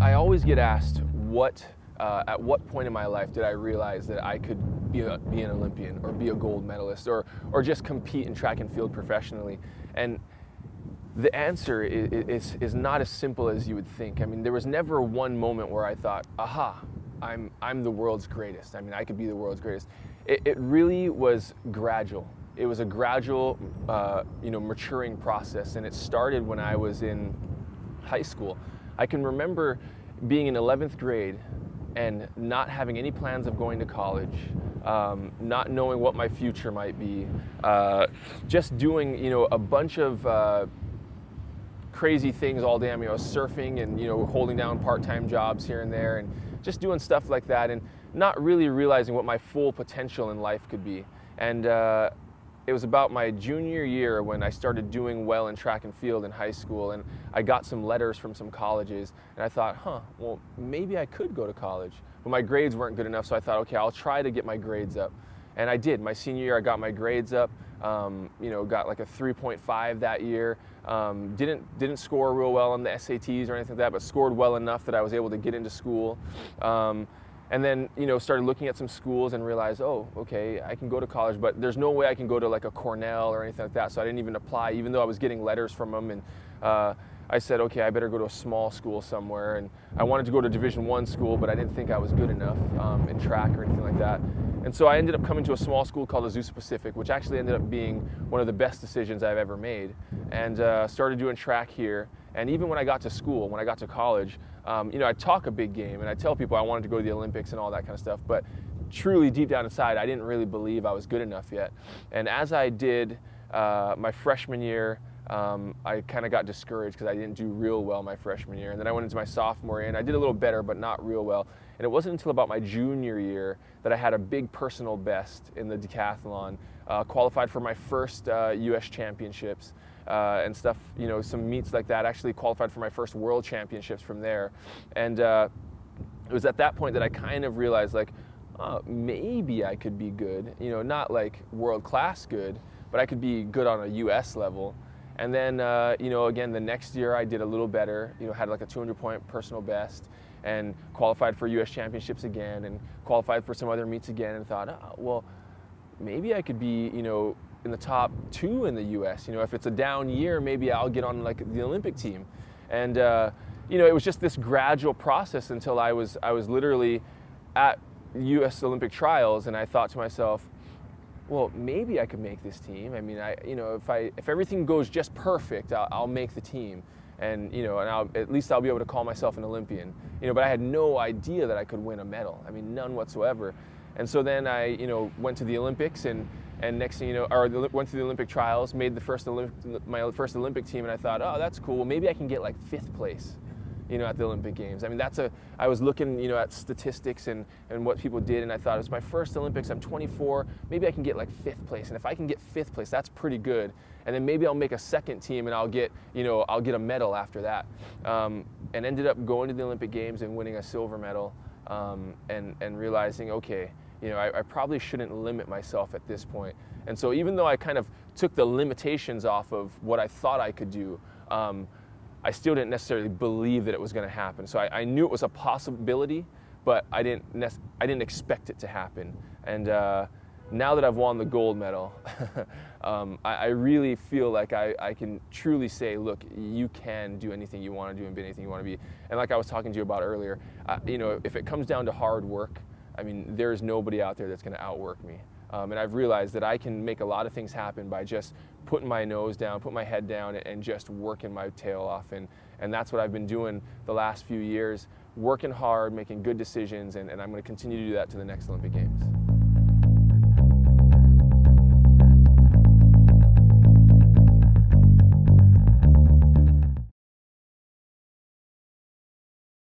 I always get asked at what point in my life did I realize that I could be an Olympian or be a gold medalist or just compete in track and field professionally. And the answer is not as simple as you would think. I mean, there was never one moment where I thought, aha, I'm the world's greatest. I mean, I could be the world's greatest. It really was gradual. It was a gradual, maturing process, and it started when I was in high school. I can remember being in 11th grade and not having any plans of going to college, not knowing what my future might be, just doing, a bunch of crazy things all day. I mean, I was surfing and, holding down part-time jobs here and there and just doing stuff like that and not really realizing what my full potential in life could be. And it was about my junior year when I started doing well in track and field in high school, and I got some letters from some colleges, and I thought, well, maybe I could go to college. But my grades weren't good enough, so I thought, okay, I'll try to get my grades up. And I did. My senior year, I got my grades up, got like a 3.5 that year. Didn't score real well on the SATs or anything like that, but scored well enough that I was able to get into school. And then, started looking at some schools and realized, oh, okay, I can go to college, but there's no way I can go to like a Cornell or anything like that. So I didn't even apply, even though I was getting letters from them. And I said, okay, I better go to a small school somewhere. And I wanted to go to Division I school, but I didn't think I was good enough in track or anything like that. And so I ended up coming to a small school called Azusa Pacific, which actually ended up being one of the best decisions I've ever made. And started doing track here. And even when I got to school, when I got to college, I talk a big game and I tell people I wanted to go to the Olympics and all that kind of stuff, but truly deep down inside, I didn't really believe I was good enough yet. And as I did my freshman year, I kind of got discouraged because I didn't do real well my freshman year. And then I went into my sophomore year and I did a little better, but not real well. And it wasn't until about my junior year that I had a big personal best in the decathlon, qualified for my first US championships. And stuff, some meets like that. Actually qualified for my first world championships from there. And it was at that point that I kind of realized, like, maybe I could be good, not like world class good, but I could be good on a US level. And then, again, the next year I did a little better, had like a 200-point personal best and qualified for US championships again and qualified for some other meets again and thought, oh, well, maybe I could be, in the top 2 in the US. If it's a down year, maybe I'll get on like the Olympic team. And it was just this gradual process until I was literally at US Olympic trials, and I thought to myself, well, maybe I could make this team. I mean, if everything goes just perfect, I'll make the team. And at least I'll be able to call myself an Olympian. But I had no idea that I could win a medal. I mean, none whatsoever. And so then I, went to the Olympics and next thing went to the Olympic trials, made my first Olympic team, and I thought, oh, that's cool. Well, maybe I can get like 5th place, at the Olympic Games. I mean, I was looking, at statistics and what people did, and I thought, it's my first Olympics, I'm 24, maybe I can get like 5th place. And if I can get 5th place, that's pretty good. And then maybe I'll make a second team and I'll get a medal after that. And ended up going to the Olympic Games and winning a silver medal, and realizing, okay, I probably shouldn't limit myself at this point. And so even though I kind of took the limitations off of what I thought I could do, I still didn't necessarily believe that it was going to happen. So I knew it was a possibility, but I didn't expect it to happen. And now that I've won the gold medal, I really feel like I can truly say, look, you can do anything you want to do and be anything you want to be. And like I was talking to you about earlier, if it comes down to hard work, I mean, there's nobody out there that's going to outwork me. And I've realized that I can make a lot of things happen by just putting my nose down, putting my head down, and just working my tail off. And that's what I've been doing the last few years, working hard, making good decisions, and I'm going to continue to do that to the next Olympic Games.